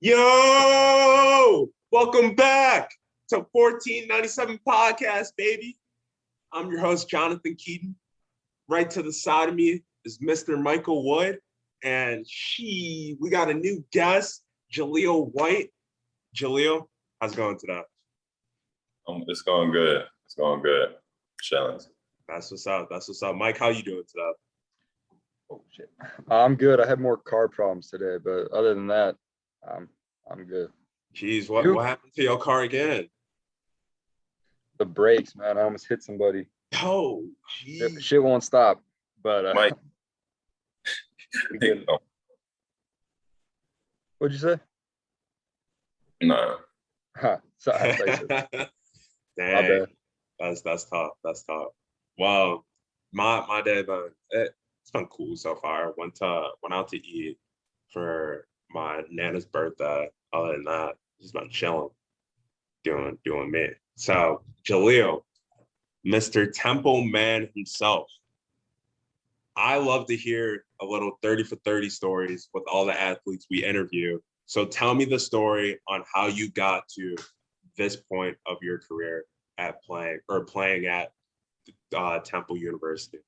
Yo, welcome back to 1497 Podcast, baby. I'm your host, Jonathan Keaton. Right to the side of me is Mr. Michael Wood. And we got a new guest, Jahlil White. Jahlil, how's it going today? It's going good. It's going good. Chilling. That's what's up. Mike, how you doing today? Oh, shit. I'm good. I had more car problems today, but other than that, I'm good. Jeez, what happened to your car again? The brakes, man. I almost hit somebody. Oh, jeez. Shit won't stop. But Mike. What'd you say? No. Sorry. Dang. That's tough. That's tough. Well, my day, it's been cool so far. Went out to eat for my Nana's birthday. Other than that, just been chilling, doing me. So Jahlil, Mr. Temple man himself. I love to hear a little 30 for 30 stories with all the athletes we interview. So tell me the story on how you got to this point of your career at playing at Temple University.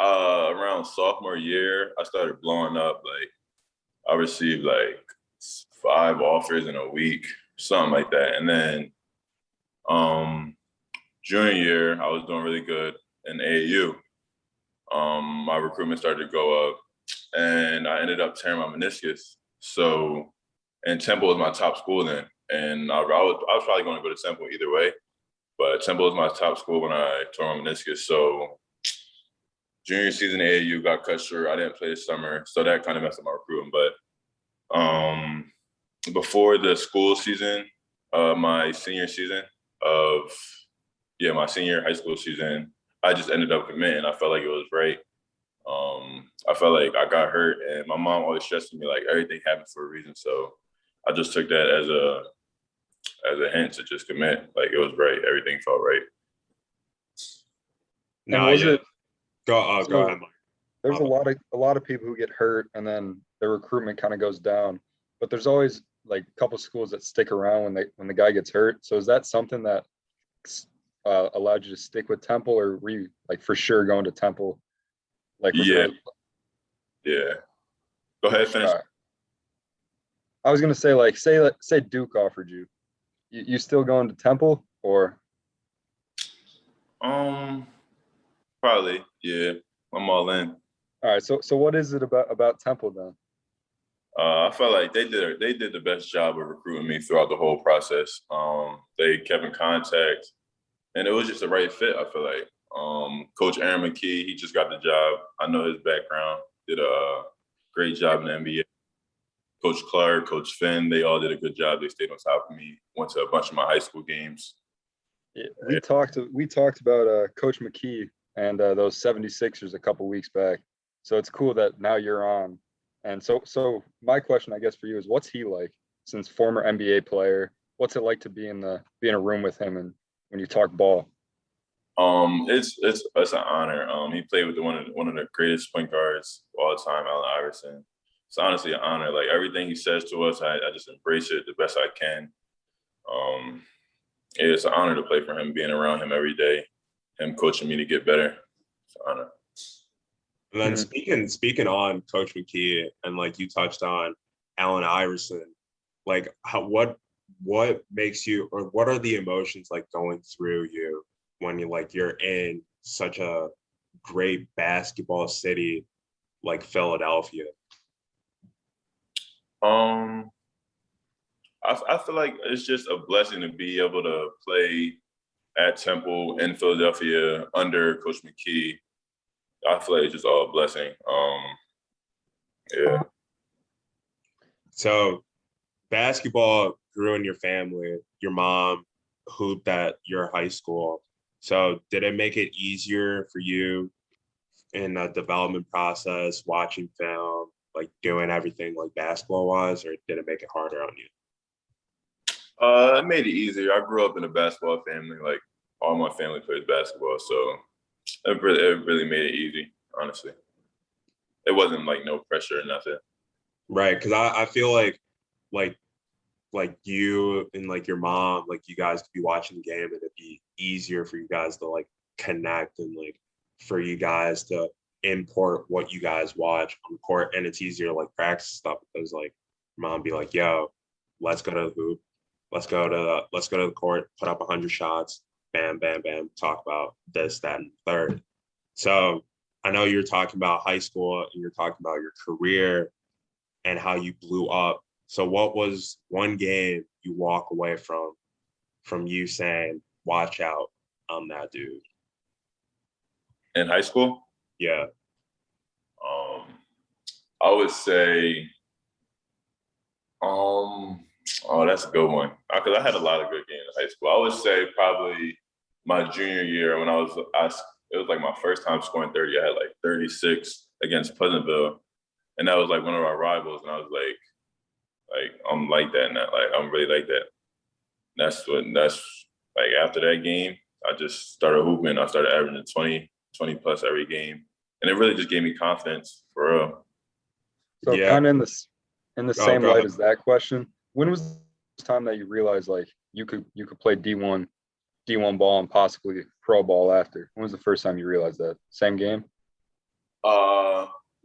Around sophomore year, I started blowing up. Like, I received like 5 offers in a week, something like that. And then junior year, I was doing really good in AAU. My recruitment started to go up, and I ended up tearing my meniscus. And Temple was my top school then. And I was probably going to go to Temple either way. But Temple was my top school when I tore my meniscus. So junior season AAU got cut short. I didn't play this summer. So that kind of messed up my recruiting. But before the school season, my senior high school season, I just ended up committing. I felt like it was right. I felt like I got hurt, and my mom always stressed to me like everything happens for a reason. So I just took that as a hint to just commit. Like, it was right. Everything felt right. Go ahead, Mike. There's a lot of people who get hurt and then their recruitment kind of goes down. But there's always like a couple schools that stick around when the guy gets hurt. So is that something that allowed you to stick with Temple, or were you like for sure going to Temple? Yeah. Go ahead, finish. I was gonna say, like, say Duke offered you. You still going to Temple, or? Probably, yeah. I'm all in. All right. So what is it about Temple then? I felt like they did the best job of recruiting me throughout the whole process. They kept in contact, and it was just the right fit. I feel like Coach Aaron McKee, he just got the job. I know his background. Did a great job in the NBA. Coach Clark, Coach Finn, they all did a good job. They stayed on top of me. Went to a bunch of my high school games. Yeah, we talked about Coach McKee and those 76ers a couple weeks back. So it's cool that now you're on. And so my question, I guess, for you is, what's he like? Since former NBA player, what's it like to be in a room with him and when you talk ball? It's an honor. He played with one of the greatest point guards of all time, Allen Iverson. It's honestly an honor. Like, everything he says to us, I just embrace it the best I can. It's an honor to play for him, being around him every day, him coaching me to get better. It's an honor. And then speaking on Coach McKee, and like you touched on Allen Iverson, like what makes you, or what are the emotions like going through you when you're in such a great basketball city like Philadelphia? I feel like it's just a blessing to be able to play at Temple in Philadelphia under Coach McKee. I feel like it's just all a blessing. Yeah. So basketball grew in your family. Your mom hooped at your high school. So did it make it easier for you in the development process, watching film, like doing everything like basketball wise, or did it make it harder on you? It made it easier. I grew up in a basketball family. Like, all my family plays basketball, so it really made it easy, honestly. It wasn't like no pressure or nothing. Right, because I feel like like you and like your mom, like you guys could be watching the game and it'd be easier for you guys to like connect and like for you guys to import what you guys watch on the court, and it's easier to like practice stuff because like mom be like, yo, let's go to the hoop, let's go to the court, put up 100 shots, bam, bam, bam, talk about this, that, and third. So I know you're talking about high school and you're talking about your career and how you blew up. So what was one game you walk away from you saying, watch out, I'm that dude? In high school, Yeah. I would say, that's a good one. Because I had a lot of good games in high school. I would say probably my junior year when it was like my first time scoring 30. I had like 36 against Pleasantville, and that was like one of our rivals. And I was like I'm like that now. Like I'm really like that. That's like after that game, I just started hooping. I started averaging 20 plus every game, and it really just gave me confidence for real. So Yeah. kind of in the same Go light ahead. as that question, when was the first time that you realized like you could play D1 ball and possibly pro ball after? When was the first time you realized that? Same game?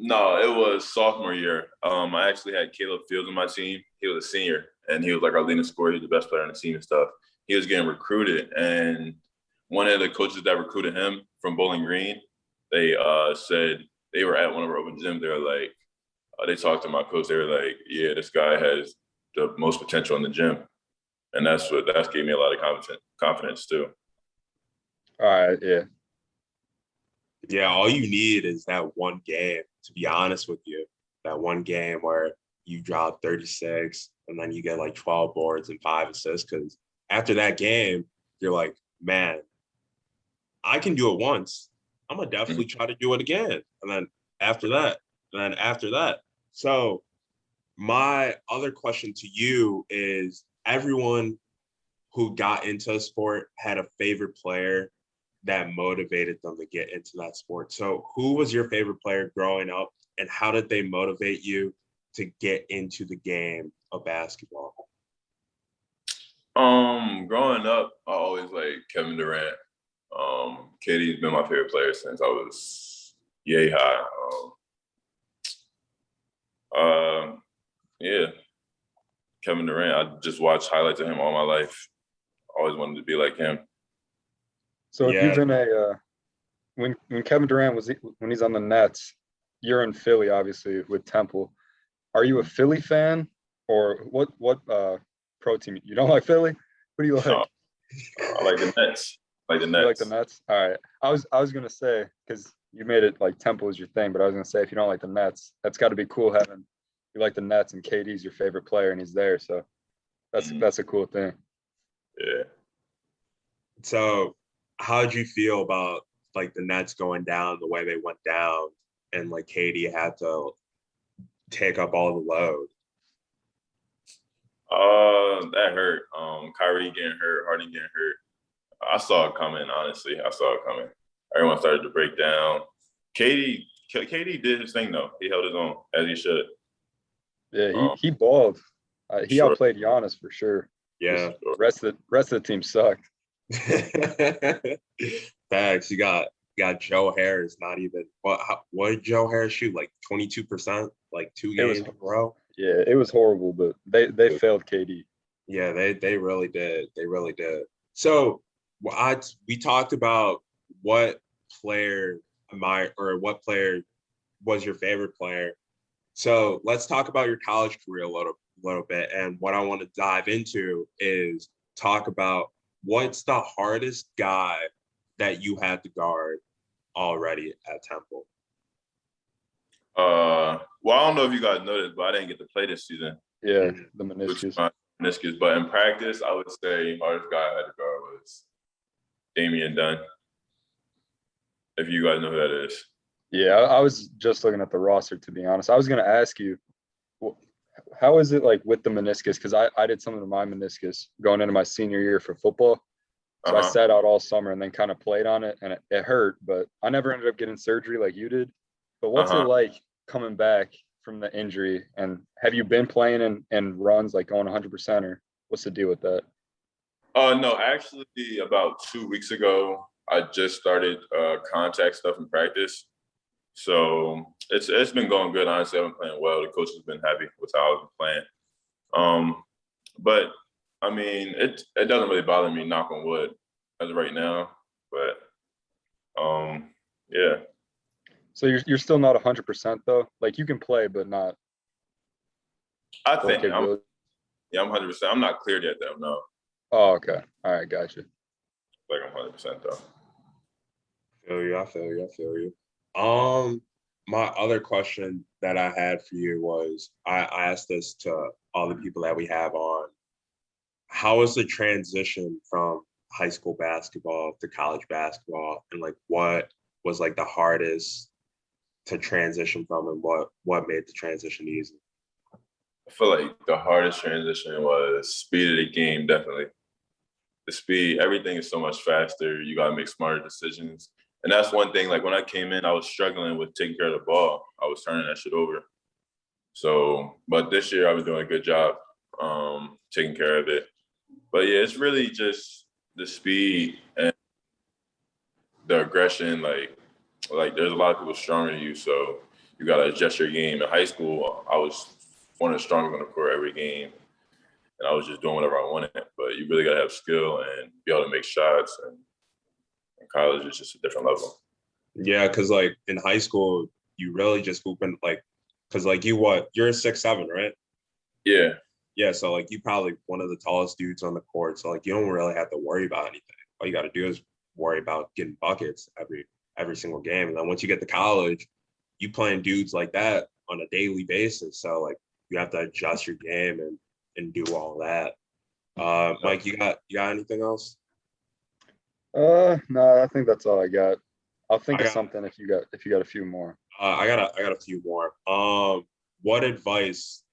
No, it was sophomore year. I actually had Caleb Fields on my team. He was a senior, and he was like our leading scorer. He was the best player on the team and stuff. He was getting recruited, and one of the coaches that recruited him from Bowling Green, they said they were at one of our open gyms. They were like, they talked to my coach. They were like, yeah, this guy has the most potential in the gym, and that gave me a lot of confidence too. All right, yeah. Yeah, all you need is that one game, to be honest with you. That one game where you drop 36 and then you get like 12 boards and 5 assists. Because after that game, you're like, man, I can do it once. I'm gonna definitely try to do it again. And then after that, So my other question to you is, everyone who got into a sport had a favorite player that motivated them to get into that sport. So who was your favorite player growing up, and how did they motivate you to get into the game of basketball? Growing up, I always like Kevin Durant. KD's been my favorite player since I was yay high. Yeah, Kevin Durant. I just watched highlights of him all my life. Always wanted to be like him. So if you've Yeah. been when Kevin Durant when he's on the Nets, you're in Philly obviously with Temple. Are you a Philly fan or what pro team? You don't like Philly? What do you like? I like the Nets. Like the Nets. You like the Nets? All right. I was gonna say, because you made it like Temple is your thing, but I was gonna say if you don't like the Nets, that's got to be cool having you like the Nets and KD's your favorite player and he's there. So that's a cool thing. Yeah. So how did you feel about like the Nets going down the way they went down, and like Katie had to take up all the load? That hurt. Kyrie getting hurt, Harden getting hurt. I saw it coming, honestly. I saw it coming. Everyone started to break down. KD did his thing, though. He held his own, as he should. Yeah, he balled. He outplayed Giannis for sure. Yeah. Rest of the team sucked. Facts. You got Joe Harris. Not even what did Joe Harris shoot? Like 22%, like 2 games in a row. Yeah, it was horrible, but they failed KD. Yeah, they really did. They really did. So we talked about what player what player was your favorite player. So let's talk about your college career a little bit. And what I want to dive into is talk about what's the hardest guy that you had to guard already at Temple. Well, I don't know if you guys know this, but I didn't get to play this season. Yeah, the meniscus. But in practice, I would say the hardest guy I had to guard was Damian Dunn. If you guys know who that is. Yeah, I was just looking at the roster, to be honest. I was going to ask you, how is it like with the meniscus? Because I did something to my meniscus going into my senior year for football. So I sat out all summer and then kind of played on it, and it hurt, but I never ended up getting surgery like you did. But what's it like coming back from the injury? And have you been playing in runs, like going 100%, or what's the deal with that? No, actually, about 2 weeks ago, I just started contact stuff in practice. So it's been going good. Honestly, I've been playing well. The coach has been happy with how I've been playing. But I mean, it doesn't really bother me, knock on wood, as of right now. But yeah. So you're still not 100% though. Like you can play, but not. I think I'm 100%. I'm not cleared yet, though. No. Oh, okay. All right, gotcha. Like I'm 100% though. I feel you. My other question that I had for you was I asked this to all the people that we have on. How was the transition from high school basketball to college basketball, and like what was like the hardest to transition from, and what made the transition easy? I feel like the hardest transition was speed of the game, definitely. The speed, everything is so much faster. You got to make smarter decisions. And that's one thing, like when I came in, I was struggling with taking care of the ball. I was turning that shit over. So, but this year I've been doing a good job taking care of it. But yeah, it's really just the speed and the aggression. Like there's a lot of people stronger than you, so you got to adjust your game. In high school, I was one of the strongest on the court every game, and I was just doing whatever I wanted. But you really got to have skill and be able to make shots. And in college, it's just a different level. Yeah, because like in high school, you really just hooping like, because like you're a 6'7", right? Yeah. Yeah, so like you probably one of the tallest dudes on the court, so like you don't really have to worry about anything. All you got to do is worry about getting buckets every single game, and then once you get to college, you playing dudes like that on a daily basis. So like you have to adjust your game and do all that. Mike, you got anything else? No, I think that's all I got. I'll think of something if you got a few more. I got a few more. What advice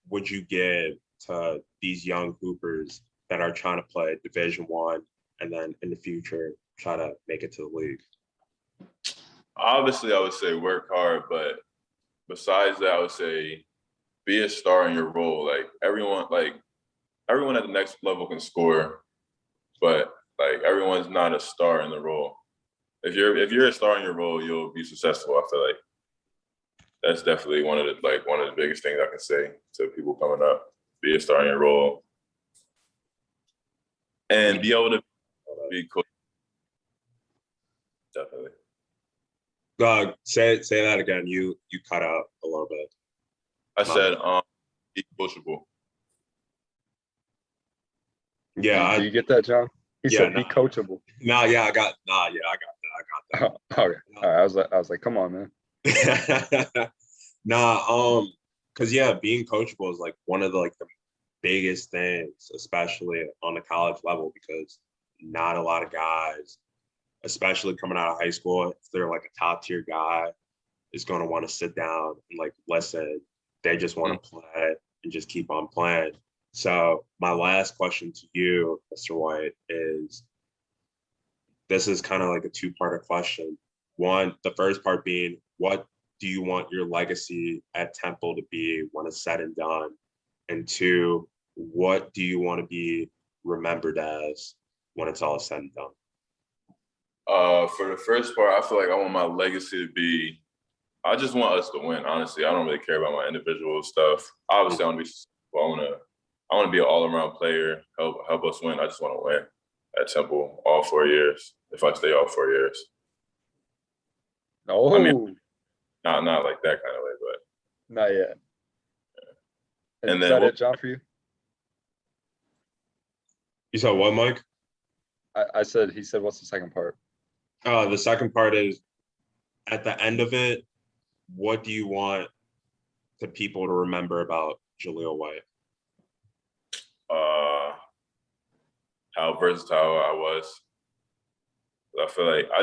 would you give to these young hoopers that are trying to play Division I and then in the future try to make it to the league? Obviously, I would say work hard, but besides that, I would say be a star in your role. Like everyone at the next level can score, but like everyone's not a star in the role. If you're a star in your role, you'll be successful. I feel like that's definitely one of the biggest things I can say to people coming up. Be a star in your role and be able to be cool. Definitely. Say that again. You cut out a little bit. I said be coachable. Yeah. Do you get that, John? He said be coachable. I got that. Oh, okay. All right. I was like, come on, man. Because being coachable is like one of the biggest things, especially on the college level, because not a lot of guys, especially coming out of high school, if they're like a top tier guy, is going to want to sit down and like listen. They just want to play and just keep on playing. So my last question to you, Mr. White, is this is kind of like a two-part question. One, the first part being, what do you want your legacy at Temple to be when it's said and done? And two, what do you want to be remembered as when it's all said and done? For the first part, I feel like I want my legacy to be, I just want us to win, honestly. I don't really care about my individual stuff. Obviously, I want to be an all-around player, help us win. I just want to win at Temple all 4 years, if I stay all 4 years. Oh. I mean, not like that kind of way, but. Not yet. Yeah. And is that it, John, for you? You said what, Mike? He said, what's the second part? The second part is, at the end of it, what do you want the people to remember about Jahlil White? How versatile I was. I feel like I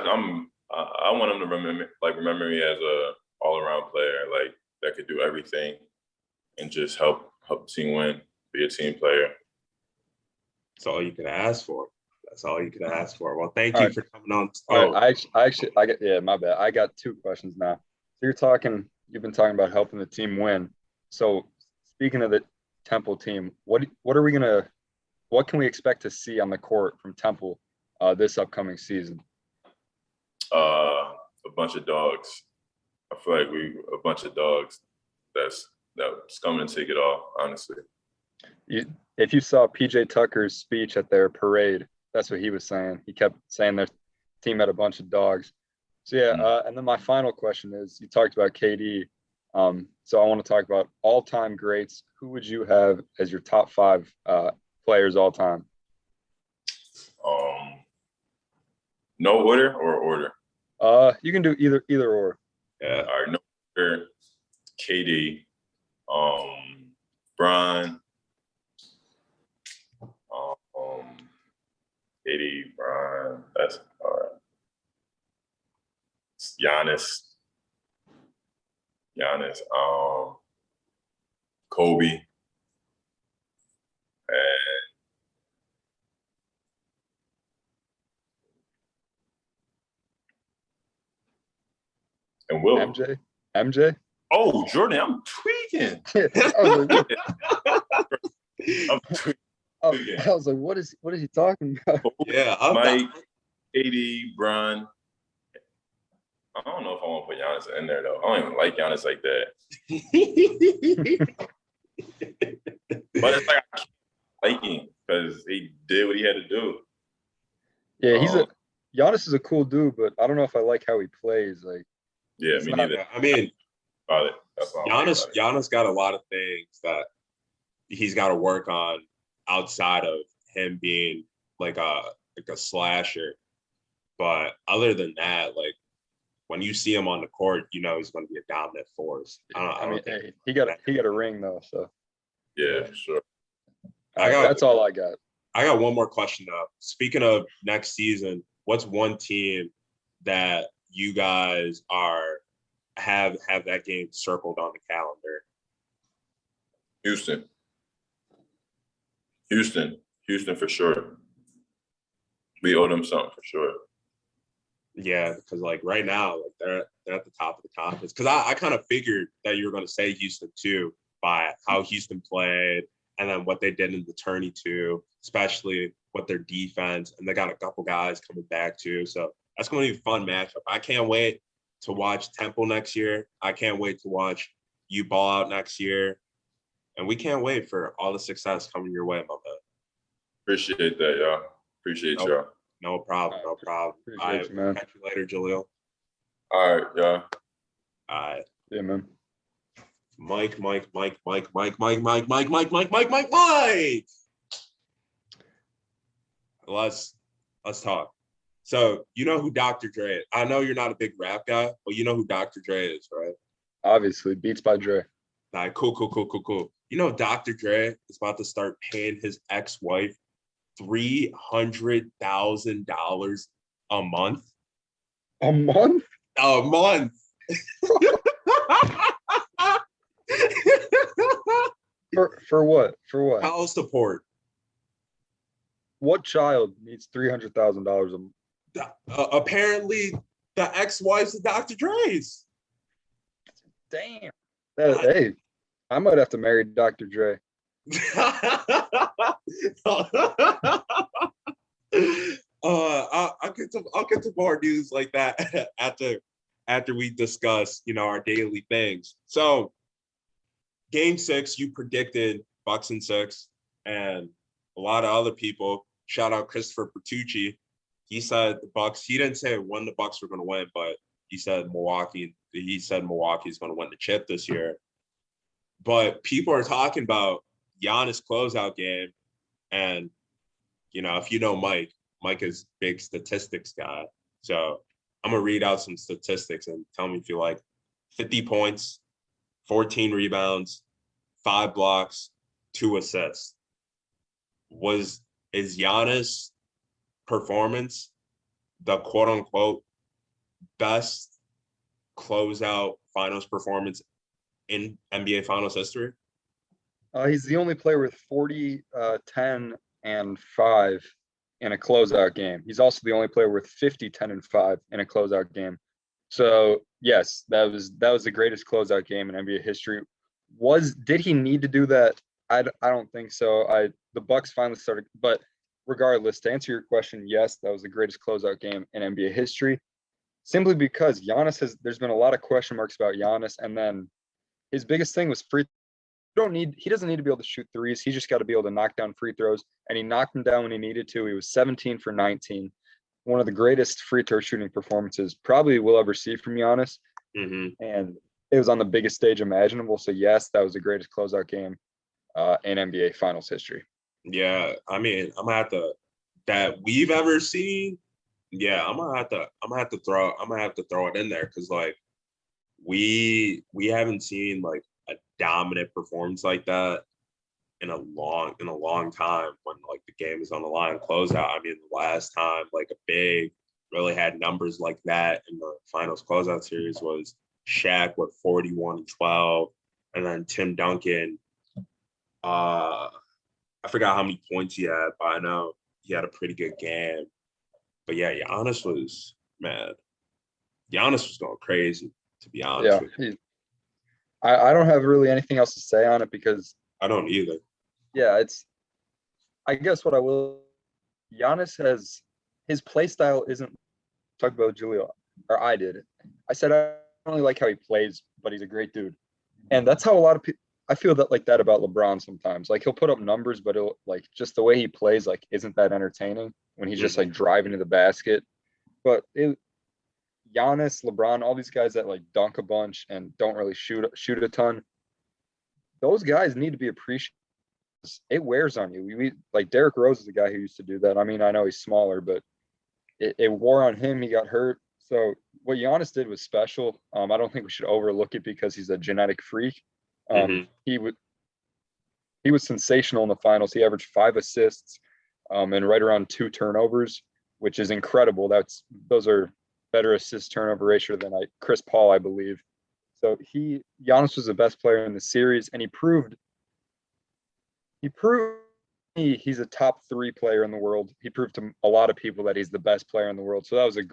want them to remember me as a all-around player, like that could do everything and just help the team win, be a team player. That's all you could ask for. Well, thank you for coming on. All right. I got my bad. I got two questions now. So you're talking you've been talking about helping the team win. So speaking of the Temple team, what can we expect to see on the court from Temple this upcoming season? A bunch of dogs. I feel like a bunch of dogs that's coming to take it all, honestly. If you saw PJ Tucker's speech at their parade, that's what he was saying. He kept saying their team had a bunch of dogs. So yeah, and then my final question is, you talked about KD. So I want to talk about all-time greats. Who would you have as your top 5 players all time? No order or order? You can do either or. Yeah. All right. No order. KD. Brian. KD, Brian. That's all right. Giannis. Kobe. And Will. MJ. Oh, Jordan, I'm tweaking. I was like, what is he talking about? Yeah, Mike, KD, Brian. I don't know if I want to put Giannis in there though. I don't even like Giannis like that. But it's like I can't like him because he did what he had to do. Yeah, Giannis is a cool dude, but I don't know if I like how he plays. Like, yeah, me neither. I mean, Giannis got a lot of things that he's got to work on outside of him being like a slasher. But other than that, like when you see him on the court, you know he's going to be a dominant force. He got a ring though, so yeah, for sure. That's all I got. I got one more question though. Speaking of next season, what's one team that you guys have that game circled on the calendar? Houston for sure. We owe them something for sure. Yeah, because like right now, like they're at the top of the conference. Because I kind of figured that you were going to say Houston too, by how Houston played and then what they did in the tourney too, especially with their defense. And they got a couple guys coming back too. So that's going to be a fun matchup. I can't wait to watch Temple next year. I can't wait to watch you ball out next year. And we can't wait for all the success coming your way, my man. Appreciate that, y'all. Appreciate y'all. No problem. Appreciate you, man. Catch you later, Jahlil. All right, y'all. All right. Yeah, man. Mike. Let's talk. So you know who Dr. Dre is. I know you're not a big rap guy, but you know who Dr. Dre is, right? Obviously, Beats by Dre. All right, cool. You know Dr. Dre is about to start paying his ex-wife $300,000 a month. A month? A month. For what? For what? House support. What child needs $300,000 a month? Apparently, the ex-wife's of Dr. Dre's. Damn. Hey, I might have to marry Dr. Dre. I'll get to more news like that after we discuss, our daily things. So, Game 6, you predicted Bucks in 6, and a lot of other people. Shout out Christopher Bertucci. He said the Bucks. He didn't say when the Bucks were going to win, but he said Milwaukee. He said Milwaukee's going to win the chip this year. But people are talking about Giannis closeout game, and if you know Mike is a big statistics guy. So I'm gonna read out some statistics and tell me if you like. 50 points, 14 rebounds, 5 blocks, 2 assists. Is Giannis' performance the quote unquote best closeout finals performance in NBA Finals history? He's the only player with 40, 10, and 5 in a closeout game. He's also the only player with 50, 10, and 5 in a closeout game. So yes, that was the greatest closeout game in NBA history. Did he need to do that? I don't think so. The Bucks finally started, but regardless, to answer your question, yes, that was the greatest closeout game in NBA history. Simply because there's been a lot of question marks about Giannis, and then his biggest thing was free. He doesn't need to be able to shoot threes. He just got to be able to knock down free throws, and he knocked them down when he needed to. He was 17 for 19, one of the greatest free throw shooting performances probably we'll ever see from Giannis. And it was on the biggest stage imaginable. So yes, that was the greatest closeout game in NBA Finals history. Yeah, I mean, I'm gonna have to that we've ever seen. Yeah, I'm gonna have to throw it in there because like we haven't seen like a dominant performance like that in a long time when like the game is on the line closeout. I mean, the last time like a big really had numbers like that in the finals closeout series was Shaq with 41 and 12, and then Tim Duncan. I forgot how many points he had, but I know he had a pretty good game. But yeah, Giannis was going crazy, to be honest with you. I don't have really anything else to say on it because I don't either. Yeah, I guess what I will Giannis has his play style isn't talk about Jahlil, or I did. I said I don't really like how he plays, but he's a great dude. And that's how a lot of people I feel that like that about LeBron sometimes. Like he'll put up numbers, but he'll like just the way he plays like isn't that entertaining when he's just like driving to the basket. But Giannis, LeBron, all these guys that like dunk a bunch and don't really shoot a ton, those guys need to be appreciated. It wears on you. Like Derrick Rose is a guy who used to do that. I mean, I know he's smaller, but it wore on him. He got hurt. So what Giannis did was special. I don't think we should overlook it because he's a genetic freak. He was sensational in the finals. He averaged 5 assists and right around 2 turnovers, which is incredible. Those are better assist turnover ratio than Chris Paul, I believe. So Giannis was the best player in the series, and he proved he's a top 3 player in the world. He proved to a lot of people that he's the best player in the world. So that was the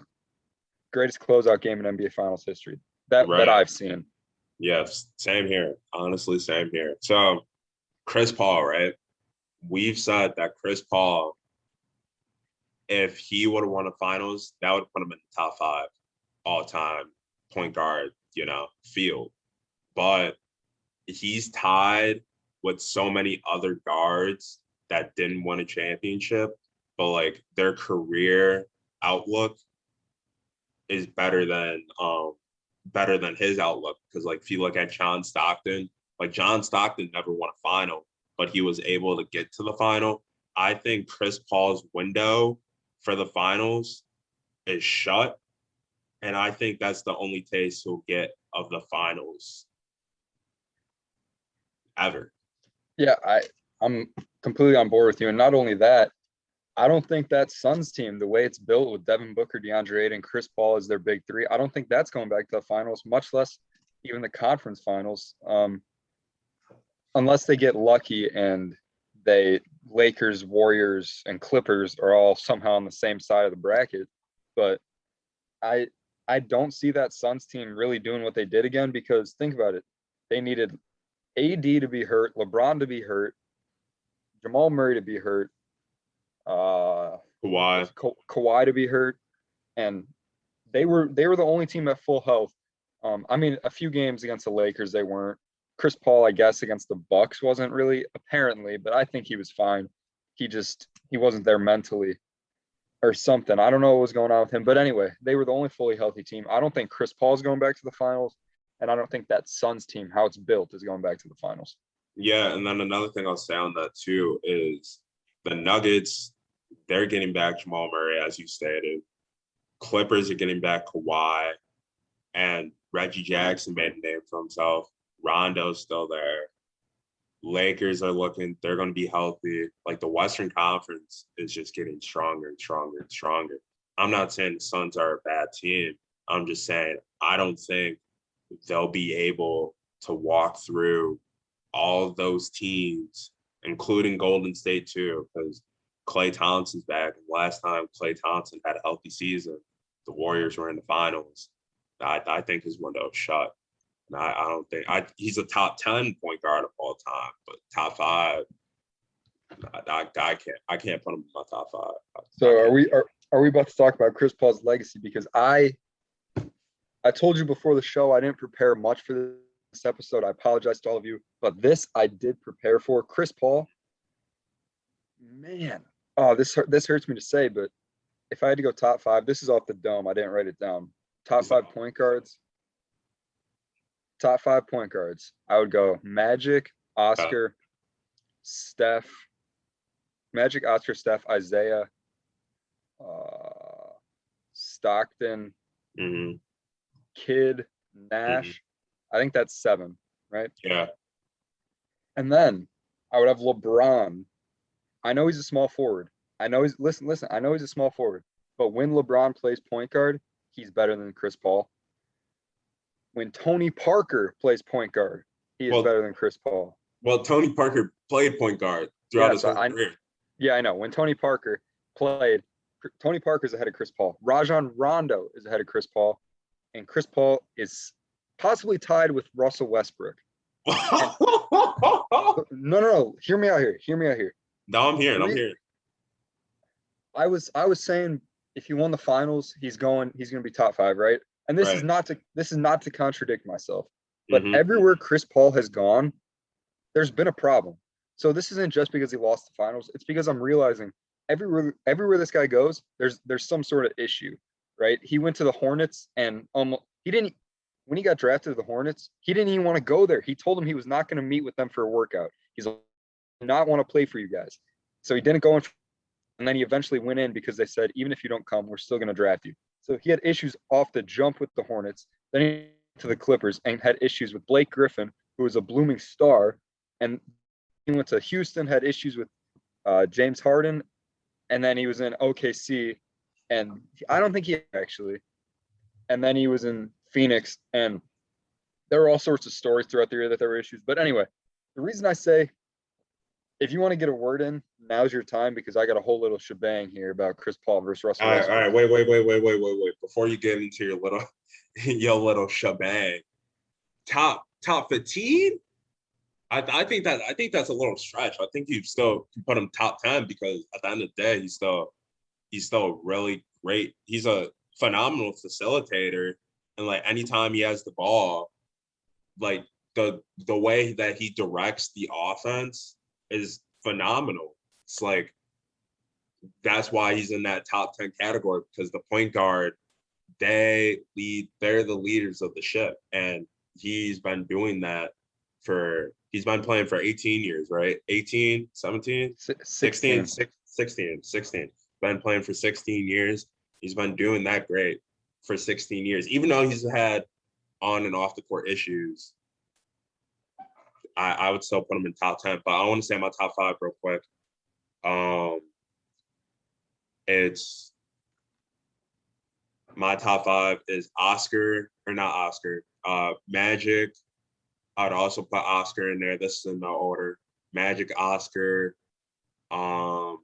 greatest closeout game in NBA Finals history that I've seen. Yes, same here. Honestly, same here. So Chris Paul, right? We've said that Chris Paul, if he would have won a finals, that would put him in the top 5 all-time point guard, field. But he's tied with so many other guards that didn't win a championship, but like their career outlook is better than his outlook. Because like if you look at John Stockton never won a final, but he was able to get to the final. I think Chris Paul's window for the finals is shut, and I think that's the only taste he'll get of the finals ever. Yeah, I'm completely on board with you. And not only that, I don't think that Suns team, the way it's built with Devin Booker, DeAndre Ayton, Chris Paul as their big 3, I don't think that's going back to the finals, much less even the conference finals. Unless they get lucky and Lakers, Warriors, and Clippers are all somehow on the same side of the bracket. But I don't see that Suns team really doing what they did again, because think about it. They needed AD to be hurt, LeBron to be hurt, Jamal Murray to be hurt, Kawhi to be hurt, and they were the only team at full health. I mean, a few games against the Lakers they weren't. Chris Paul, I guess, against the Bucks wasn't really, apparently, but I think he was fine. He wasn't there mentally or something. I don't know what was going on with him, but anyway, they were the only fully healthy team. I don't think Chris Paul's going back to the finals, and I don't think that Suns team, how it's built, is going back to the finals. Yeah, and then another thing I'll say on that too is the Nuggets, they're getting back Jamal Murray, as you stated. Clippers are getting back Kawhi, and Reggie Jackson made a name for himself. Rondo's still there. Lakers they're going to be healthy. Like the Western Conference is just getting stronger and stronger and stronger. I'm not saying the Suns are a bad team. I'm just saying I don't think they'll be able to walk through all of those teams, including Golden State too, because Klay Thompson's back. And last time Klay Thompson had a healthy season, the Warriors were in the finals. I think his window is shut. And I don't think he's a top 10 point guard of all time, but top 5. I can't put him in my top 5. So are we about to talk about Chris Paul's legacy? Because I told you before the show I didn't prepare much for this episode. I apologize to all of you, but this I did prepare for. Chris Paul, man, this hurts me to say, but if I had to go top 5, this is off the dome. I didn't write it down. Top 5 point guards. Top 5 point guards. I would go Magic, Oscar, Steph. Magic, Oscar, Steph, Isaiah, Stockton, Kidd, Nash. I think that's 7, right? Yeah. And then I would have LeBron. I know he's a small forward. I know he's listen. I know he's a small forward, but when LeBron plays point guard, he's better than Chris Paul. When Tony Parker plays point guard, he is better than Chris Paul. Well, Tony Parker played point guard throughout his whole career. Yeah, I know. When Tony Parker played, Tony Parker's ahead of Chris Paul. Rajon Rondo is ahead of Chris Paul. And Chris Paul is possibly tied with Russell Westbrook. No. Hear me out here. No, I'm hearing. I was saying if he won the finals, he's going to be top 5, right? And this is not to contradict myself. But everywhere Chris Paul has gone, there's been a problem. So this isn't just because he lost the finals. It's because I'm realizing everywhere this guy goes, there's some sort of issue, right? He went to the Hornets and when he got drafted to the Hornets, he didn't even want to go there. He told them he was not going to meet with them for a workout. He's not want to play for you guys. So he didn't go in, and then he eventually went in because they said, even if you don't come, we're still going to draft you. So he had issues off the jump with the Hornets. Then he went to the Clippers and had issues with Blake Griffin, who was a blooming star. And he went to Houston, had issues with James Harden. And then he was in OKC. And I don't think he actually. And then he was in Phoenix. And there were all sorts of stories throughout the year that there were issues. But anyway, the reason I say, if you want to get a word in, now's your time, because I got a whole little shebang here about Chris Paul versus Russell Westbrook. All right, wait. Before you get into your little shebang, top 15? I think that's a little stretch. I think you still can put him top 10 because at the end of the day, he's still really great. He's a phenomenal facilitator, and like anytime he has the ball, like the way that he directs the offense is phenomenal. It's like that's why he's in that top 10 category, because the point guard, they're the leaders of the ship, and he's been doing that he's been playing for 18 years, right? 18, 17, 16. Been playing for 16 years. He's been doing that great for 16 years, even though he's had on and off the court issues. I would still put him in top 10, but I want to say my top 5 real quick. It's my top 5 is Magic. I'd also put Oscar in there. This is in no order. Magic, Oscar. I'd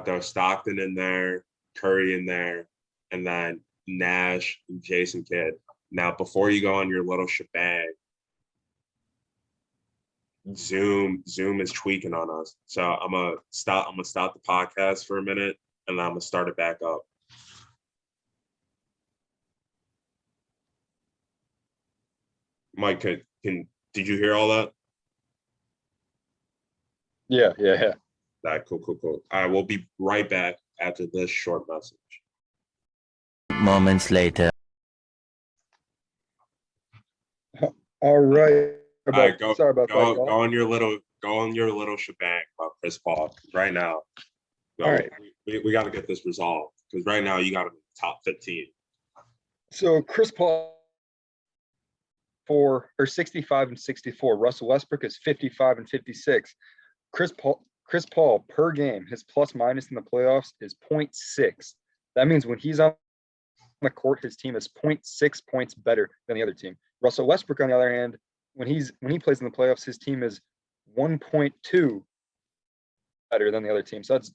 throw Stockton in there, Curry in there, and then Nash and Jason Kidd. Now, before you go on your little shebang, Zoom is tweaking on us. So I'm gonna stop the podcast for a minute, and then I'm gonna start it back up. Mike, did you hear all that? Yeah. That cool. All right, we'll be right back after this short message. Moments later. All right. Sorry about that. Go on your little shebang about Chris Paul right now. All right. We got to get this resolved, because right now you got him in the top 15. So Chris Paul 65 and 64. Russell Westbrook is 55 and 56. Chris Paul per game, his plus minus in the playoffs is 0.6. That means when he's on the court, his team is 0.6 points better than the other team. Russell Westbrook, on the other hand, when he plays in the playoffs, his team is 1.2 better than the other team. So that's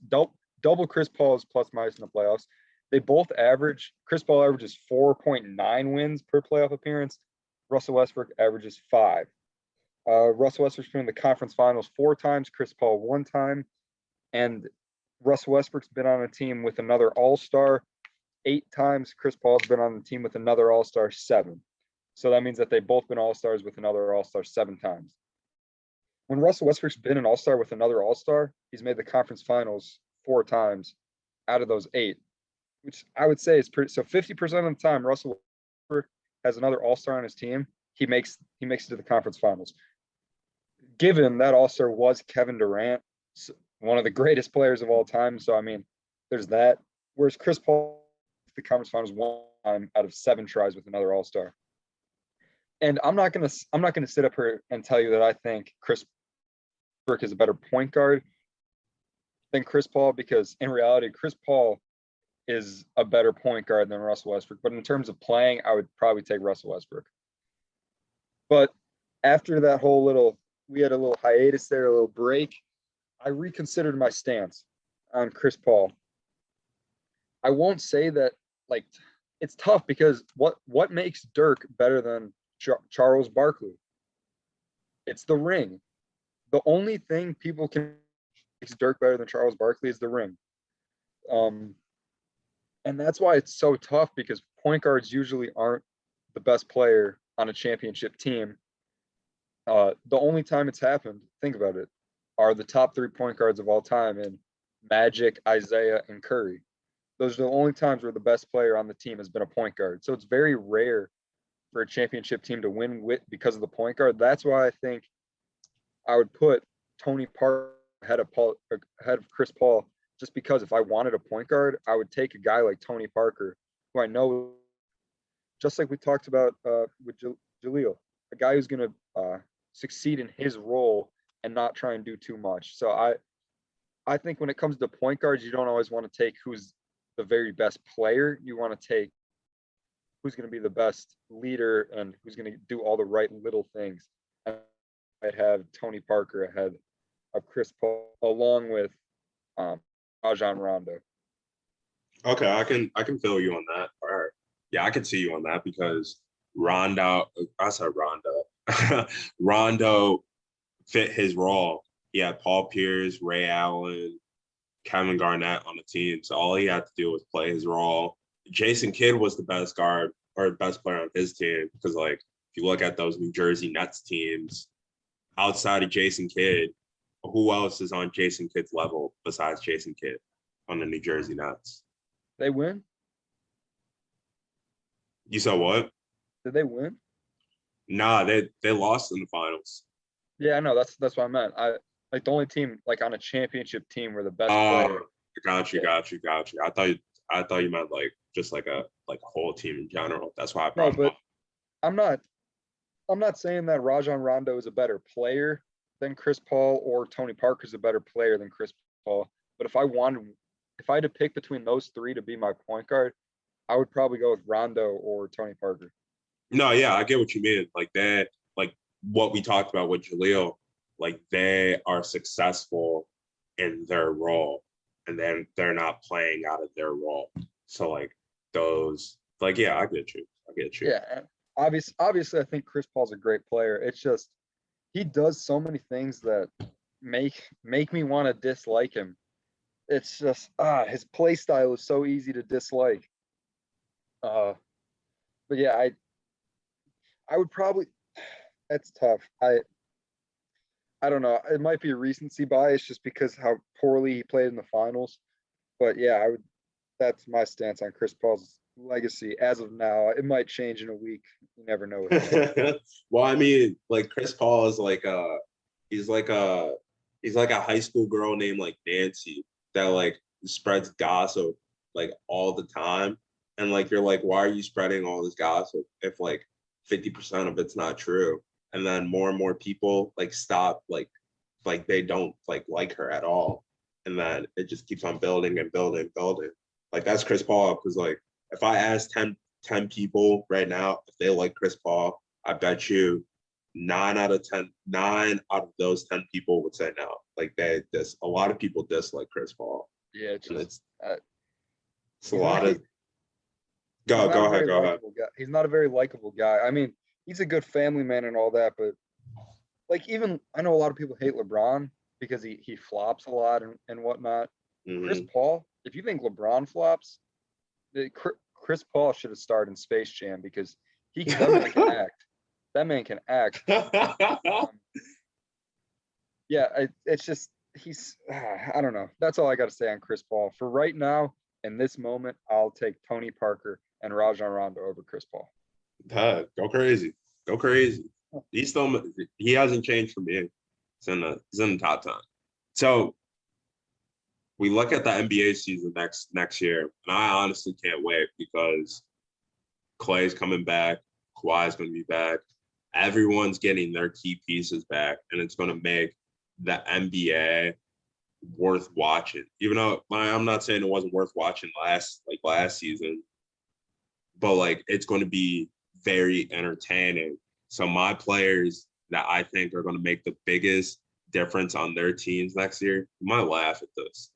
double Chris Paul's plus minus in the playoffs. They both average. Chris Paul averages 4.9 wins per playoff appearance. Russell Westbrook averages 5. Russell Westbrook's been in the conference finals 4 times, Chris Paul 1 time, and Russell Westbrook's been on a team with another All-Star 8 times. Chris Paul's been on the team with another All-Star 7. So that means that they've both been All-Stars with another All-Star 7 times. When Russell Westbrook's been an All-Star with another All-Star, he's made the conference finals 4 times out of those 8, which I would say is pretty. So 50% of the time, Russell Westbrook has another All-Star on his team, he makes it to the conference finals. Given that All-Star was Kevin Durant, one of the greatest players of all time. So I mean, there's that. Whereas Chris Paul, the conference finals 1 time out of 7 tries with another All-Star. And I'm not gonna sit up here and tell you that I think Chris Westbrook is a better point guard than Chris Paul, because in reality, Chris Paul is a better point guard than Russell Westbrook. But in terms of playing, I would probably take Russell Westbrook. But after that we had a little hiatus there, a little break, I reconsidered my stance on Chris Paul. I won't say that, like, it's tough because what makes Dirk better than Charles Barkley? It's the ring. The only thing people can make Dirk better than Charles Barkley is the ring. And that's why it's so tough, because point guards usually aren't the best player on a championship team. The only time it's happened, think about it, are the top 3 point guards of all time in Magic, Isaiah, and Curry. Those are the only times where the best player on the team has been a point guard. So it's very rare for a championship team to win because of the point guard. That's why I think I would put Tony Parker ahead of Chris Paul, just because if I wanted a point guard, I would take a guy like Tony Parker, who I know, just like we talked about with Jahlil, a guy who's going to succeed in his role and not try and do too much. So I think when it comes to point guards, you don't always want to take who's the very best player. You want to take who's going to be the best leader and who's going to do all the right little things. I'd have Tony Parker ahead of Chris Paul, along with Rajon Rondo. Okay, I can feel you on that. All right. Yeah, I can see you on that, because Rondo fit his role. He had Paul Pierce, Ray Allen, Kevin Garnett on the team. So all he had to do was play his role. Jason Kidd was the best guard or best player on his team, because, like, if you look at those New Jersey Nets teams, outside of Jason Kidd, who else is on Jason Kidd's level besides Jason Kidd on the New Jersey Nets? They win? You saw what? Did they win? Nah, they lost in the finals. Yeah, I know. That's what I meant. Like the only team like on a championship team were the best player. Got you. I thought you meant like just like a whole team in general. That's why I brought him up. I'm not saying that Rajon Rondo is a better player than Chris Paul or Tony Parker is a better player than Chris Paul. But if I had to pick between those 3 to be my point guard, I would probably go with Rondo or Tony Parker. No, yeah, I get what you mean. Like that, like what we talked about with Jahlil, like they are successful in their role, and then they're not playing out of their role. So like those, like, yeah, I get you. Yeah, and obviously, I think Chris Paul's a great player. It's just he does so many things that make me want to dislike him. It's just his play style is so easy to dislike. But yeah, I would probably. That's tough. I don't know. It might be a recency bias just because how poorly he played in the finals. But yeah, that's my stance on Chris Paul's legacy as of now. It might change in a week. You never know. Well, I mean, like Chris Paul is like he's like a high school girl named like Nancy that like spreads gossip like all the time. And like you're like, why are you spreading all this gossip if like 50% of it's not true? And then more and more people like stop like they don't like her at all. And then it just keeps on building and building and building. Like that's Chris Paul, because like if I ask 10 people right now if they like Chris Paul, I bet you 9 out of those 10 people would say no. Like a lot of people dislike Chris Paul. Yeah, it's a lot of Go ahead. He's not a very likable guy. I mean, he's a good family man and all that, but like even I know a lot of people hate LeBron because he flops a lot and whatnot. Chris Paul, if you think LeBron flops, Chris Paul should have started in Space Jam because that man can act. That man can act. Yeah, it's just I don't know. That's all I got to say on Chris Paul. For right now, in this moment, I'll take Tony Parker and Rajon Rondo over Chris Paul. Go crazy. He hasn't changed for me. He's in the top 10. So we look at the NBA season next year, and I honestly can't wait because Klay's coming back, Kawhi's going to be back. Everyone's getting their key pieces back, and it's going to make the NBA worth watching. Even though I'm not saying it wasn't worth watching last season, but like it's going to be very entertaining. So my players that I think are going to make the biggest difference on their teams next year, you might laugh at this.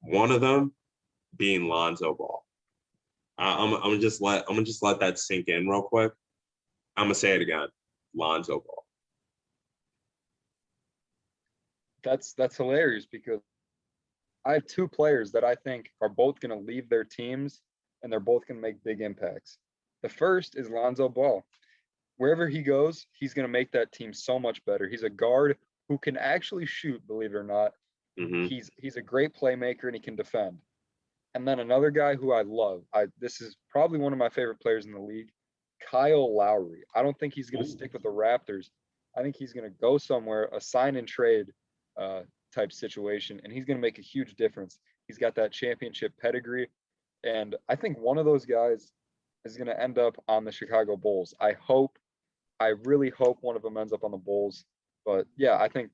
One of them being Lonzo Ball. I'm gonna just let that sink in real quick. I'm gonna say it again, Lonzo Ball. That's hilarious because I have two players that I think are both going to leave their teams and they're both going to make big impacts. The first is Lonzo Ball. Wherever he goes, he's going to make that team so much better. He's a guard who can actually shoot, believe it or not. He's a great playmaker and he can defend. And then another guy who I love, this is probably one of my favorite players in the league, Kyle Lowry. I don't think he's going to stick with the Raptors. I think he's going to go somewhere, a sign and trade type situation, and he's going to make a huge difference. He's got that championship pedigree, and I think one of those guys is going to end up on the Chicago Bulls. I really hope one of them ends up on the Bulls. But yeah, I think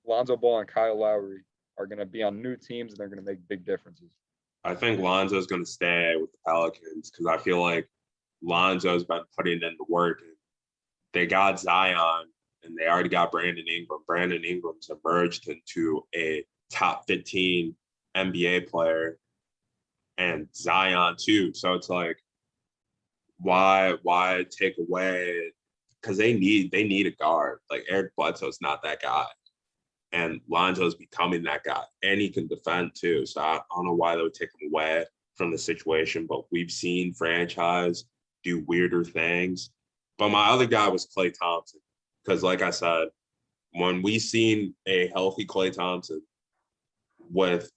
Lonzo Ball and Kyle Lowry are going to be on new teams, and they're going to make big differences. I think Lonzo's going to stay with the Pelicans because I feel like Lonzo's been putting in the work. They got Zion, and they already got Brandon Ingram. Brandon Ingram's emerged into a top 15 NBA player, and Zion too. So it's like, why take away? Because they need a guard. Like Eric Bledsoe's not that guy, and Lonzo's becoming that guy, and he can defend too. So I don't know why they would take him away from the situation, but we've seen franchise do weirder things. But my other guy was Klay Thompson. Because like I said, when we seen a healthy Klay Thompson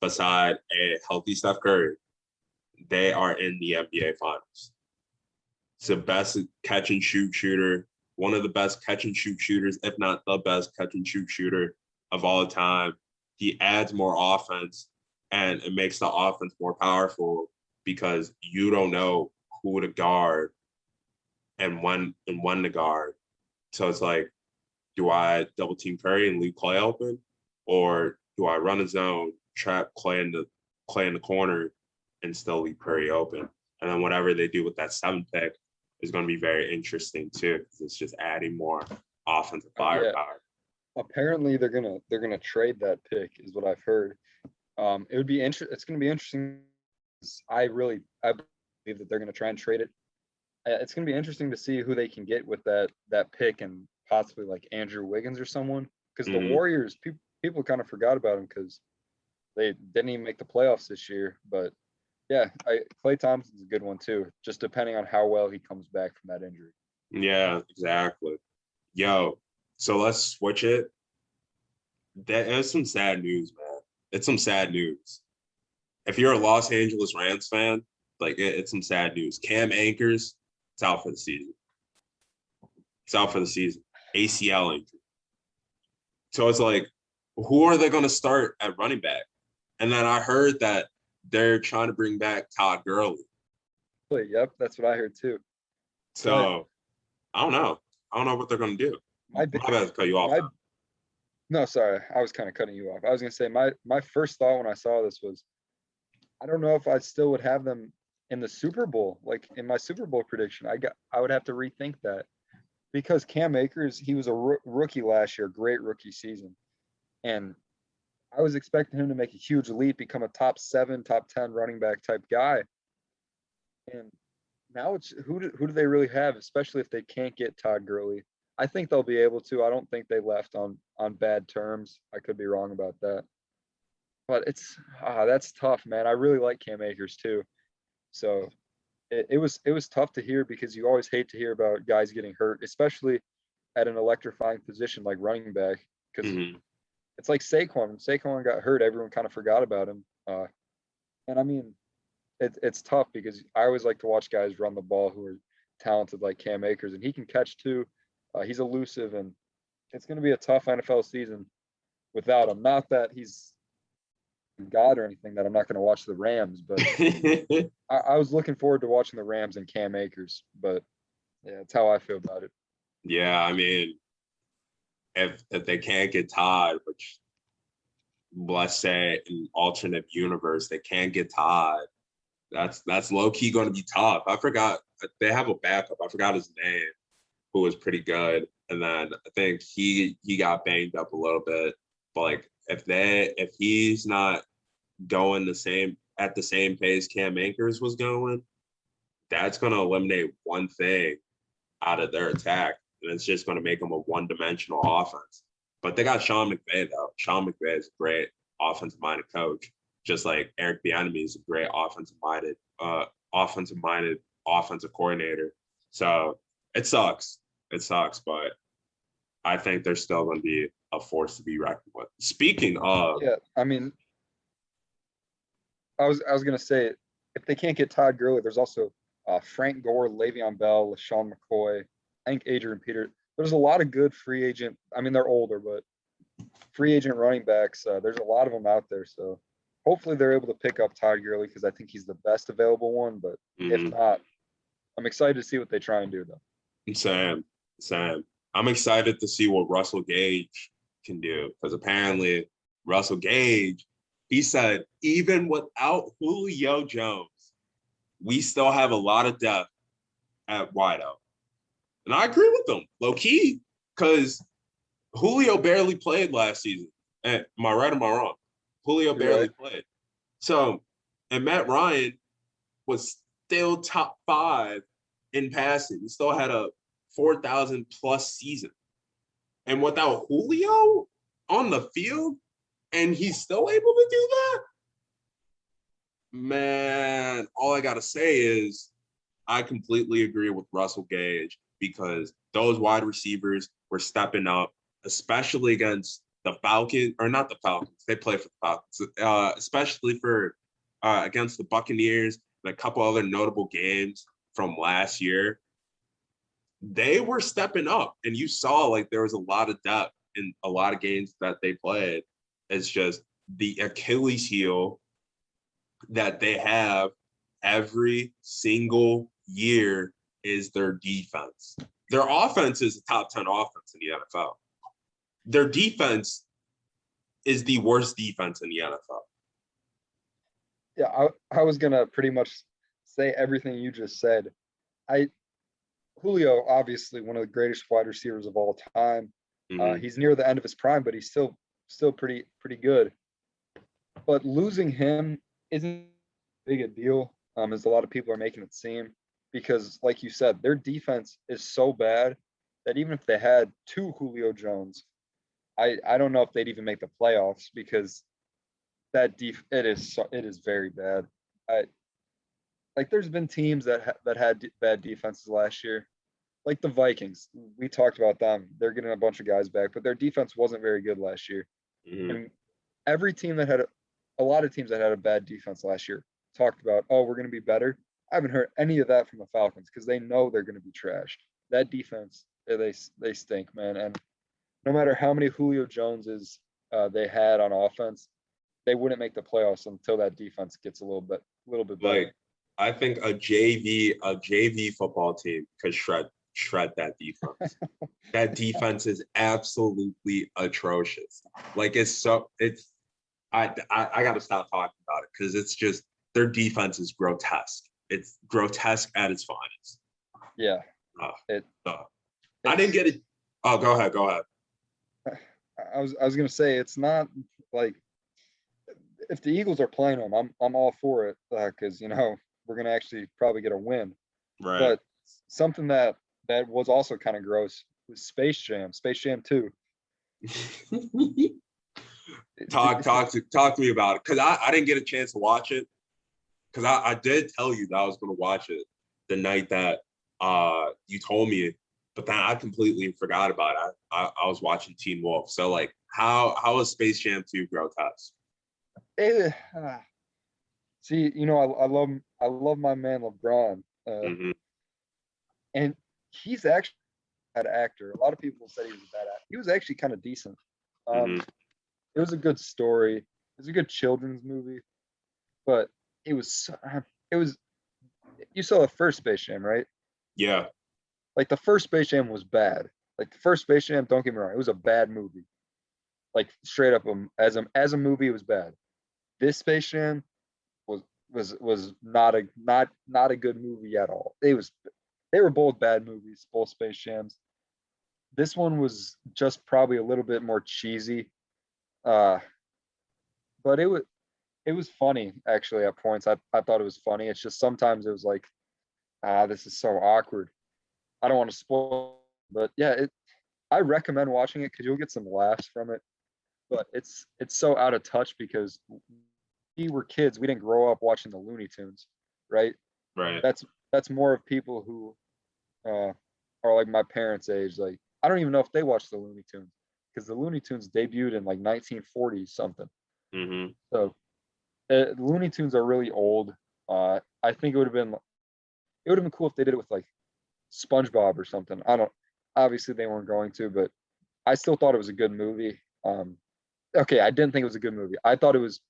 beside a healthy Steph Curry, they are in the NBA Finals. It's the best catch and shoot shooter, one of the best catch and shoot shooters, if not the best catch and shoot shooter of all time. He adds more offense, and it makes the offense more powerful because you don't know who to guard and when to guard. So it's like, do I double team Curry and leave Klay open, or do I run a zone, trap Klay in the corner, and still leave Curry open? And then whatever they do with that 7th pick is going to be very interesting too, because it's just adding more offensive firepower. Yeah. Apparently, they're gonna trade that pick, is what I've heard. It would be It's going to be interesting. I believe that they're going to try and trade it. It's going to be interesting to see who they can get with that pick, and possibly like Andrew Wiggins or someone, because the Warriors, people kind of forgot about them because they didn't even make the playoffs this year. But yeah, Klay Thompson's a good one too, just depending on how well he comes back from that injury. Yeah, exactly. Yo, so let's switch it. There's some sad news, man. It's some sad news. If you're a Los Angeles Rams fan, like it's some sad news. Cam Akers, it's out for the season. It's out for the season. ACL injury. So it's like, who are they going to start at running back? And then I heard that they're trying to bring back Todd Gurley. Yep, that's what I heard too. So I don't know. I don't know what they're going to do. My bad to cut you off. No, sorry. I was kind of cutting you off. I was going to say my first thought when I saw this was, I don't know if I still would have them in the Super Bowl. Like in my Super Bowl prediction, I would have to rethink that. Because Cam Akers, he was a rookie last year, great rookie season. And I was expecting him to make a huge leap, become a top 7, top 10 running back type guy. And now it's who do they really have, especially if they can't get Todd Gurley. I think they'll be able to. I don't think they left on bad terms. I could be wrong about that. But that's tough, man. I really like Cam Akers too. So it was tough to hear because you always hate to hear about guys getting hurt, especially at an electrifying position like running back. Because Mhm. it's like Saquon. When Saquon got hurt, everyone kind of forgot about him. And I mean, it's tough because I always like to watch guys run the ball who are talented like Cam Akers, and he can catch too. He's elusive, and it's going to be a tough NFL season without him. Not that he's God or anything, that I'm not going to watch the Rams, but I was looking forward to watching the Rams and Cam Akers. But yeah, that's how I feel about it. Yeah, I mean, if they can't get Todd, which let's say in alternate universe they can't get Todd, that's low key going to be tough. I forgot they have a backup. I forgot his name, who was pretty good, and then I think he got banged up a little bit. But like if he's not going at the same pace Cam Akers was going, that's going to eliminate one thing out of their attack, and it's just going to make them a one-dimensional offense. But they got Sean McVay though. Sean McVay is a great offensive-minded coach, just like Eric Bieniemy is a great offensive-minded offensive coordinator. So it sucks. But I think they're still going to be a force to be reckoned with. Speaking of, Yeah, I mean, I was going to say, if they can't get Todd Gurley, there's also Frank Gore, Le'Veon Bell, LaShawn McCoy, I think Adrian Peter. There's a lot of good free agent. I mean, they're older, but free agent running backs. There's a lot of them out there. So hopefully they're able to pick up Todd Gurley because I think he's the best available one. But if not, I'm excited to see what they try and do, though. Sam, I'm excited to see what Russell Gage can do, because apparently Russell Gage, he said, even without Julio Jones, we still have a lot of depth at wideout. And I agree with them, low key, because Julio barely played last season. Am I right or am I wrong? Julio barely played. So, and Matt Ryan was still top 5 in passing. He still had a 4,000 plus season. And without Julio on the field, and he's still able to do that, man, all I got to say is I completely agree with Russell Gage, because those wide receivers were stepping up, especially against the Falcons, or not the Falcons. They play for the Falcons, especially for against the Buccaneers and a couple other notable games from last year. They were stepping up, and you saw like there was a lot of depth in a lot of games that they played. It's just the Achilles heel that they have every single year is their defense. Their offense is a top 10 offense in the NFL. Their defense is the worst defense in the NFL. Yeah, I was going to pretty much say everything you just said. Julio, obviously one of the greatest wide receivers of all time. Mm-hmm. He's near the end of his prime, but he's still pretty good. But losing him isn't big a deal, as a lot of people are making it seem, because, like you said, their defense is so bad that even if they had 2 Julio Jones, I don't know if they'd even make the playoffs, because it is very bad. Like there's been teams that had bad defenses last year, like the Vikings. We talked about them. They're getting a bunch of guys back, but their defense wasn't very good last year. Mm-hmm. And every team that had a lot of teams that had a bad defense last year talked about, oh, we're going to be better. I haven't heard any of that from the Falcons, because they know they're going to be trashed. That defense, they stink, man. And no matter how many Julio Joneses they had on offense, they wouldn't make the playoffs until that defense gets a little bit better. Like, I think a JV football team could shred that defense. That defense is absolutely atrocious. Like I got to stop talking about it, because it's just their defense is grotesque. It's grotesque at its finest. Yeah. I didn't get it. Oh, go ahead. I was gonna say, it's not like, if the Eagles are playing them, I'm all for it, because we're gonna actually probably get a win. Right. But something that was also kind of gross was Space Jam 2. Talk to me about it, because I didn't get a chance to watch it, because I did tell you that I was going to watch it the night that you told me, but then I completely forgot about it. I was watching Teen Wolf. So like, how was Space Jam 2 grotesque? See, I love my man LeBron, Mm-hmm. and he's actually a bad actor. A lot of people said he was a bad actor. He was actually kind of decent. Mm-hmm. It was a good story. It was a good children's movie, but it was. You saw the first Space Jam, right? Yeah. Like the first Space Jam was bad. Like the first Space Jam, don't get me wrong, it was a bad movie. Like straight up, as a movie, it was bad. This Space Jam was not a good movie at all. They were both bad movies, both Space Jams. This one was just probably a little bit more cheesy, but it was funny actually at points. I thought it was funny. It's just sometimes it was like, this is so awkward. I don't want to spoil, but yeah, I recommend watching it because you'll get some laughs from it. But it's so out of touch because we were kids. We didn't grow up watching the Looney Tunes, right? Right. That's more of people who are like my parents' age. Like I don't even know if they watched the Looney Tunes because the Looney Tunes debuted in like 1940 something. Mm-hmm. So the Looney Tunes are really old. I think it would have been cool if they did it with like SpongeBob or something. I don't. Obviously, they weren't going to, but I still thought it was a good movie. Okay, I didn't think it was a good movie. I thought it was,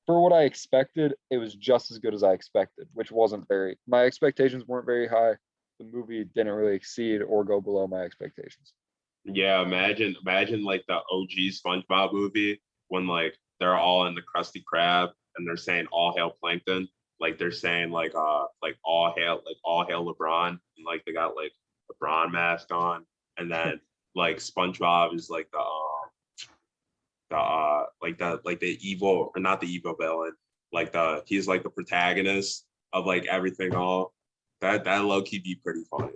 for what I expected, it was just as good as I expected, which wasn't very. My expectations weren't very high. The movie didn't really exceed or go below my expectations. Yeah, imagine like the OG SpongeBob movie when like they're all in the Krusty Krab and they're saying all hail Plankton. Like they're saying like all hail LeBron, and like they got like LeBron mask on, and then like SpongeBob is like the evil, or not the evil villain, like he's like the protagonist of like everything all. That low key be pretty funny.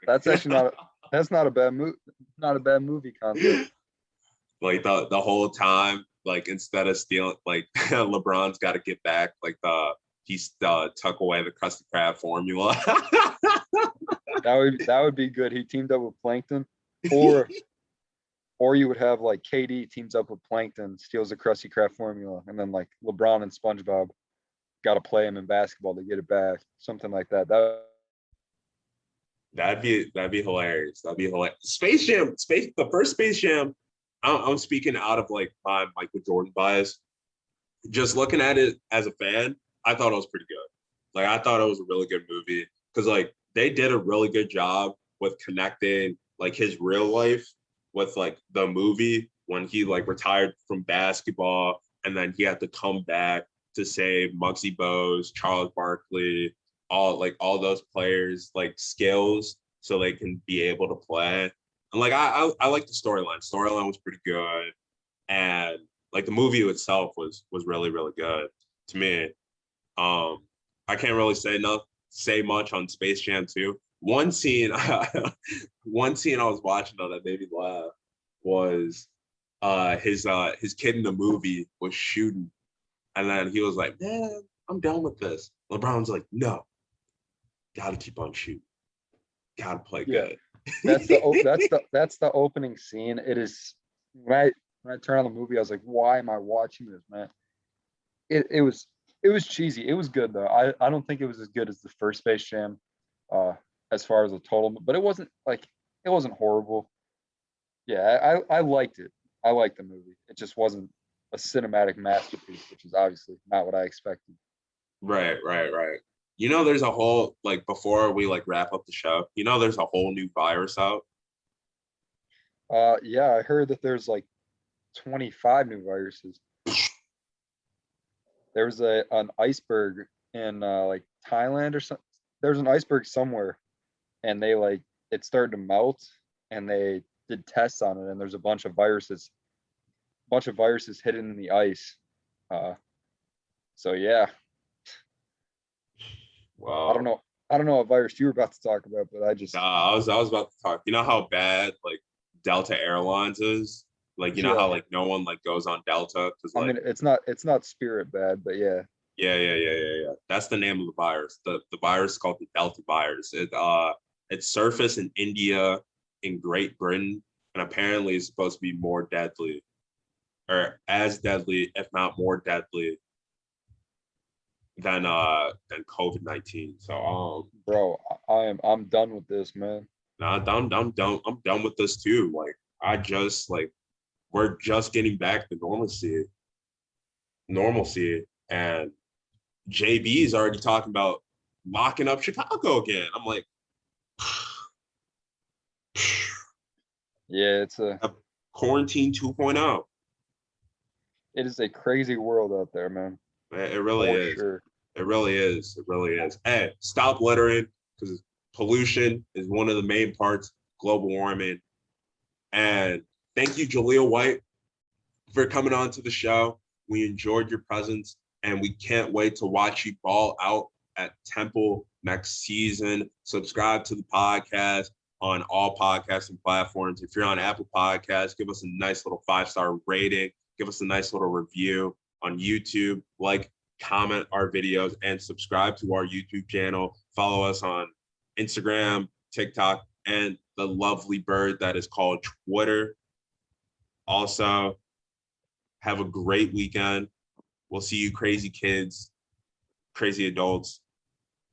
That's actually not. That's not a bad movie. Not a bad movie concept. Like the whole time, like instead of stealing, like LeBron's got to get back, like he's tuck away the Krusty Krab formula. That would be good. He teamed up with Plankton, or you would have like KD teams up with Plankton, steals the Krusty Krab formula, and then like LeBron and SpongeBob got to play him in basketball to get it back, something like that. That'd be hilarious. That'd be hilarious. The first Space Jam. I'm speaking out of like my Michael Jordan bias. Just looking at it as a fan, I thought it was pretty good. Like I thought it was a really good movie because like they did a really good job with connecting like his real life with like the movie when he like retired from basketball and then he had to come back to save Muggsy Bogues, Charles Barkley, all those players like skills so they can be able to play. And like I like the storyline. Storyline was pretty good, and like the movie itself was really really good to me. I can't really say much on Space Jam 2. One scene one scene I was watching though that made me laugh was his kid in the movie was shooting, and then he was like, "Man, I'm done with this." LeBron's like, "No, gotta keep on shooting, gotta play good." That's the opening scene. It is when I turn on the movie, I was like, why am I watching this, man? It was cheesy. It was good though. I don't think it was as good as the first Space Jam, as far as the total, but it wasn't horrible. Yeah, I liked it. I liked the movie. It just wasn't a cinematic masterpiece, which is obviously not what I expected. Right. You know, there's a whole like before we like wrap up the show. You know, there's a whole new virus out. Yeah, I heard that there's like 25 new viruses. There was an iceberg in like Thailand or something. There's an iceberg somewhere, and they like it started to melt, and they did tests on it, and there's a bunch of viruses hidden in the ice. So yeah, I don't Wow. know. I don't know what virus you were about to talk about, but I just I was about to talk. You know how bad like Delta Airlines is? Like, you know how like no one like goes on Delta because like I mean it's not Spirit bad, but yeah. Yeah. That's the name of the virus. The virus is called the Delta virus. It surfaced in India, in Great Britain, and apparently it's supposed to be more deadly, or as deadly, if not more deadly, than COVID-19. So Bro, I'm done with this, man. nah, I'm done with this too. Like we're just getting back to normalcy, and JB is already talking about locking up Chicago again. I'm like, Yeah, it's a quarantine 2.0. it is a crazy world out there, man. It really For is. sure. It really is. It really is. Hey, stop littering, because pollution is one of the main parts of global warming. And thank you, Jahlil White, for coming on to the show. We enjoyed your presence, and we can't wait to watch you ball out at Temple next season. Subscribe to the podcast on all podcasting platforms. If you're on Apple Podcasts, give us a nice little 5-star rating. Give us a nice little review on YouTube. Like, comment our videos, and subscribe to our YouTube channel. Follow us on Instagram, TikTok, and the lovely bird that is called Twitter. Also, have a great weekend. We'll see you crazy kids, crazy adults,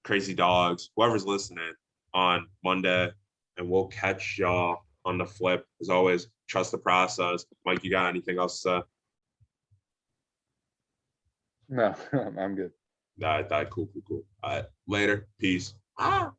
crazy dogs, whoever's listening on Monday. And we'll catch y'all on the flip. As always, trust the process. Mike, you got anything else to say? No, I'm good. All right, cool. All right, later. Peace. Ah.